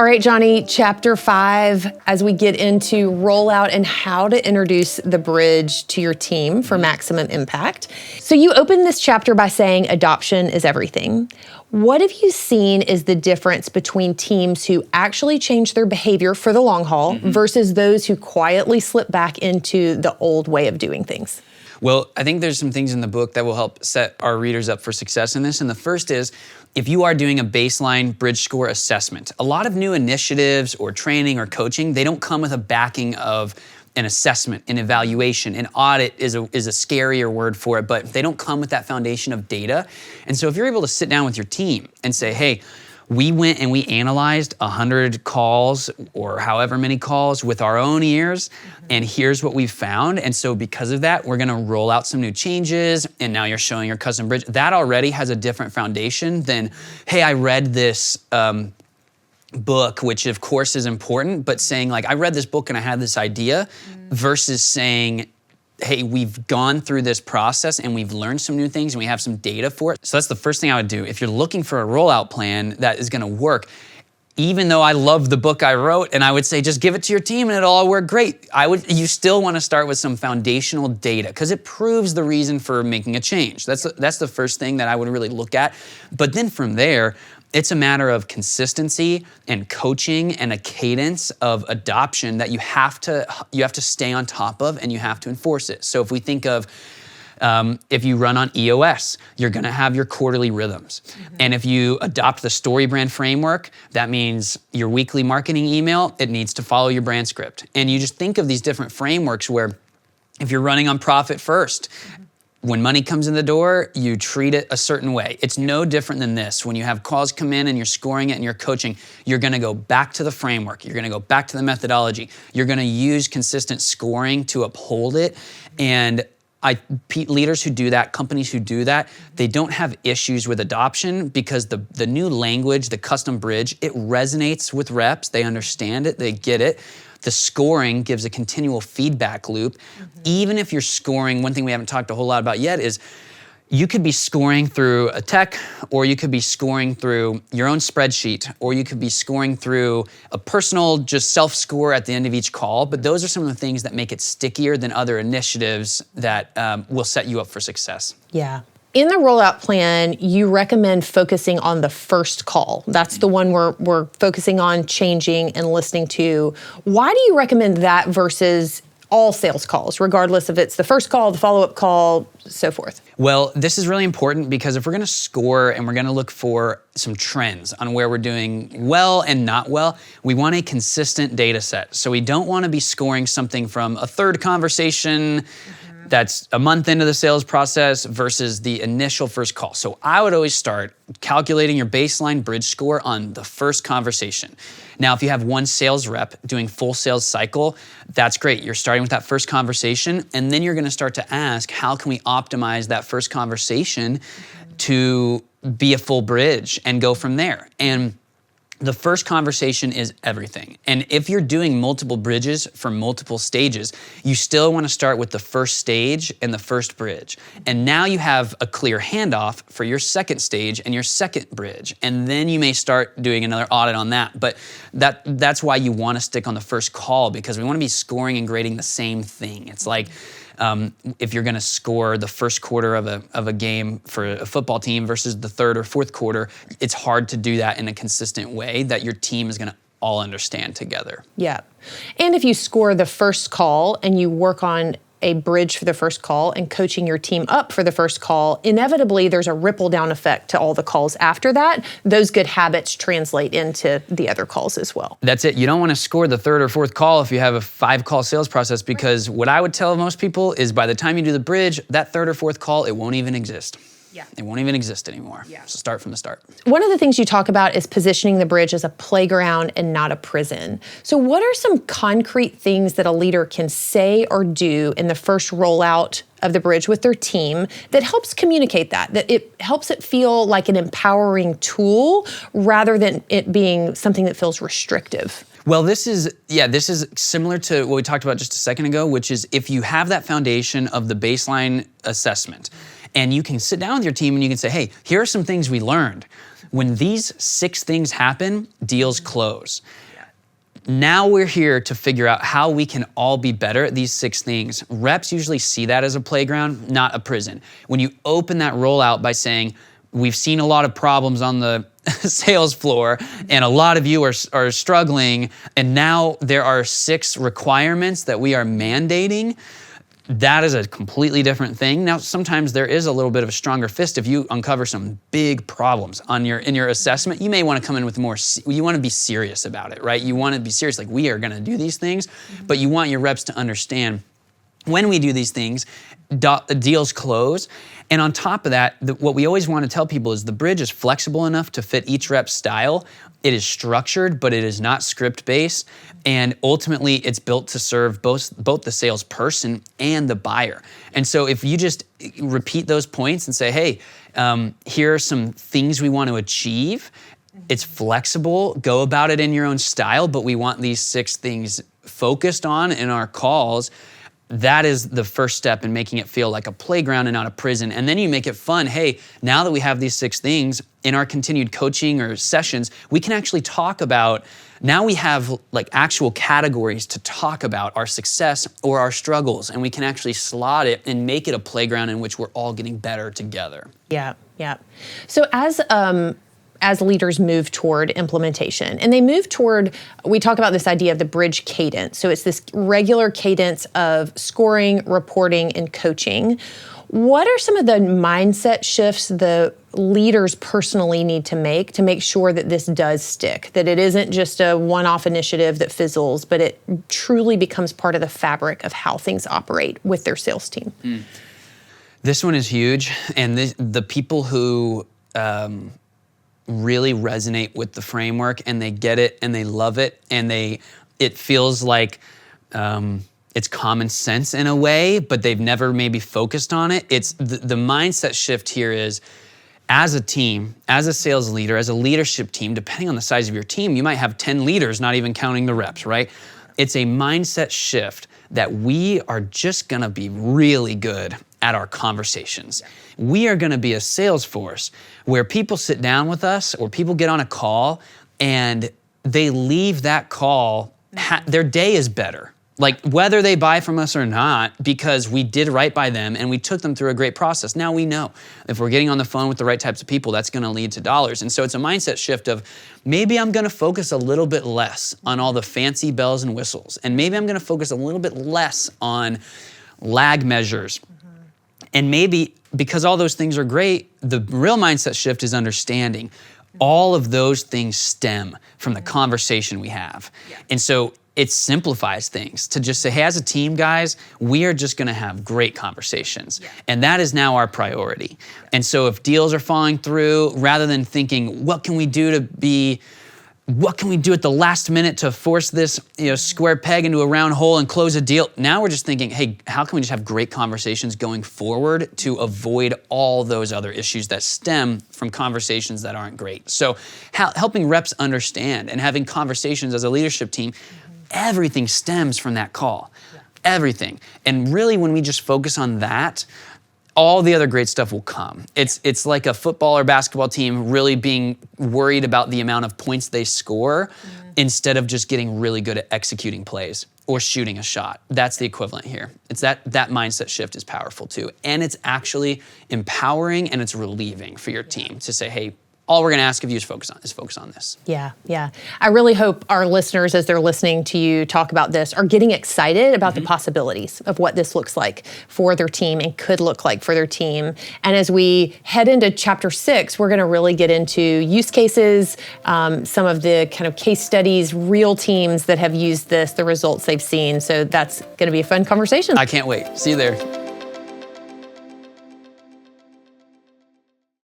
All right, Jonny, chapter 5, as we get into rollout and how to introduce the bridge to your team for maximum impact. So you open this chapter by saying adoption is everything. What have you seen is the difference between teams who actually change their behavior for the long haul versus those who quietly slip back into the old way of doing things? Well, I think there's some things in the book that will help set our readers up for success in this. And the first is, if you are doing a baseline BridgeScore assessment, a lot of new initiatives or training or coaching, they don't come with a backing of an assessment, an evaluation. An audit is a scarier word for it, but they don't come with that foundation of data. And so if you're able to sit down with your team and say, hey, we went and we analyzed 100 calls or however many calls with our own ears, and here's what we found. And so because of that, we're gonna roll out some new changes, and now you're showing your custom bridge. That already has a different foundation than, hey, I read this book, which of course is important, but saying like, I read this book and I had this idea, versus saying, hey, we've gone through this process and we've learned some new things and we have some data for it. So that's the first thing I would do. If you're looking for a rollout plan that is gonna work, even though I love the book I wrote, and I would say just give it to your team and it'll all work great, you still wanna start with some foundational data because it proves the reason for making a change. That's the first thing that I would really look at. But then from there, it's a matter of consistency and coaching and a cadence of adoption that you have to stay on top of and you have to enforce it. So if we think of, if you run on EOS, you're gonna have your quarterly rhythms. And if you adopt the story brand framework, that means your weekly marketing email, it needs to follow your brand script. And you just think of these different frameworks where if you're running on profit first, when money comes in the door, you treat it a certain way. It's no different than this. When you have calls come in and you're scoring it and you're coaching, you're gonna go back to the framework. You're gonna go back to the methodology. You're gonna use consistent scoring to uphold it. And leaders who do that, companies who do that, they don't have issues with adoption because the new language, the custom bridge, it resonates with reps. They understand it, they get it. The scoring gives a continual feedback loop. Even if you're scoring, one thing we haven't talked a whole lot about yet is you could be scoring through a tech, or you could be scoring through your own spreadsheet, or you could be scoring through a personal just self-score at the end of each call. But those are some of the things that make it stickier than other initiatives that will set you up for success. Yeah. In the rollout plan, you recommend focusing on the first call. That's the one we're focusing on changing and listening to. Why do you recommend that versus all sales calls, regardless if it's the first call, the follow-up call, so forth? Well, this is really important because if we're gonna score and we're gonna look for some trends on where we're doing well and not well, we want a consistent data set. So we don't wanna be scoring something from a third conversation that's a month into the sales process versus the initial first call. So I would always start calculating your baseline bridge score on the first conversation. Now, if you have one sales rep doing full sales cycle, that's great. You're starting with that first conversation, and then you're gonna start to ask, how can we optimize that first conversation to be a full bridge and go from there? And the first conversation is everything. And if you're doing multiple bridges for multiple stages, you still wanna start with the first stage and the first bridge. And now you have a clear handoff for your second stage and your second bridge. And then you may start doing another audit on that. But that's why you wanna stick on the first call, because we wanna be scoring and grading the same thing. It's like, if you're gonna score the first quarter of a game for a football team versus the third or fourth quarter, it's hard to do that in a consistent way that your team is gonna all understand together. Yeah. And if you score the first call and you work on a bridge for the first call and coaching your team up for the first call, inevitably there's a ripple down effect to all the calls after that. Those good habits translate into the other calls as well. That's it. You don't want to score the third or fourth call if you have a 5-call sales process, because what I would tell most people is by the time you do the bridge, that third or fourth call, it won't even exist. Yeah. It won't even exist anymore. Yeah. So start from the start. One of the things you talk about is positioning the bridge as a playground and not a prison. So what are some concrete things that a leader can say or do in the first rollout of the bridge with their team that helps communicate that it helps it feel like an empowering tool rather than it being something that feels restrictive? Well, this is similar to what we talked about just a second ago, which is if you have that foundation of the baseline assessment, And you can sit down with your team and you can say, hey, here are some things we learned. When these 6 things happen, deals close. Now we're here to figure out how we can all be better at these 6 things. Reps usually see that as a playground, not a prison. When you open that rollout by saying, we've seen a lot of problems on the sales floor and a lot of you are struggling, and now there are 6 requirements that we are mandating, that is a completely different thing. Now, sometimes there is a little bit of a stronger fist. If you uncover some big problems in your assessment, you may want to come in with you want to be serious about it, right? You want to be serious, like we are going to do these things, but you want your reps to understand when we do these things, deals close. And on top of that, what we always want to tell people is the bridge is flexible enough to fit each rep's style. It is structured, but it is not script-based. And ultimately, it's built to serve both the salesperson and the buyer. And so if you just repeat those points and say, hey, here are some things we want to achieve, it's flexible, go about it in your own style, but we want these 6 things focused on in our calls. That is the first step in making it feel like a playground and not a prison. And then you make it fun. Hey, now that we have these 6 things in our continued coaching or sessions, we can actually talk about, now we have like actual categories to talk about our success or our struggles, and we can actually slot it and make it a playground in which we're all getting better together. Yeah. So as leaders move toward implementation, and they move toward, we talk about this idea of the bridge cadence. So it's this regular cadence of scoring, reporting, and coaching. What are some of the mindset shifts the leaders personally need to make sure that this does stick, that it isn't just a one-off initiative that fizzles, but it truly becomes part of the fabric of how things operate with their sales team? This one is huge, and the people who really resonate with the framework and they get it and they love it and it feels like it's common sense in a way, but they've never maybe focused on it. It's the mindset shift here is, as a team, as a sales leader, as a leadership team, depending on the size of your team, you might have 10 leaders, not even counting the reps, right? It's a mindset shift that we are just gonna be really good at our conversations. We are gonna be a sales force where people sit down with us or people get on a call and they leave that call, their day is better. Like whether they buy from us or not, because we did right by them and we took them through a great process. Now we know if we're getting on the phone with the right types of people, that's gonna lead to dollars. And so it's a mindset shift of maybe I'm gonna focus a little bit less on all the fancy bells and whistles. And maybe I'm gonna focus a little bit less on lag measures. And maybe because all those things are great, the real mindset shift is understanding all of those things stem from the conversation we have. And so it simplifies things to just say, hey, as a team, guys, we are just gonna have great conversations. And that is now our priority. And so if deals are falling through, rather than thinking, what can we do at the last minute to force this square peg into a round hole and close a deal? Now we're just thinking, hey, how can we just have great conversations going forward to avoid all those other issues that stem from conversations that aren't great? So helping reps understand and having conversations as a leadership team, everything stems from that call, everything. And really when we just focus on that, all the other great stuff will come. It's like a football or basketball team really being worried about the amount of points they score instead of just getting really good at executing plays or shooting a shot. That's the equivalent here. It's that mindset shift is powerful too. And it's actually empowering and it's relieving for your team to say, hey, all we're gonna ask of you is focus on this. Yeah. I really hope our listeners, as they're listening to you talk about this, are getting excited about the possibilities of what this looks like for their team and could look like for their team. And as we head into chapter 6, we're gonna really get into use cases, some of the kind of case studies, real teams that have used this, the results they've seen. So that's gonna be a fun conversation. I can't wait. See you there.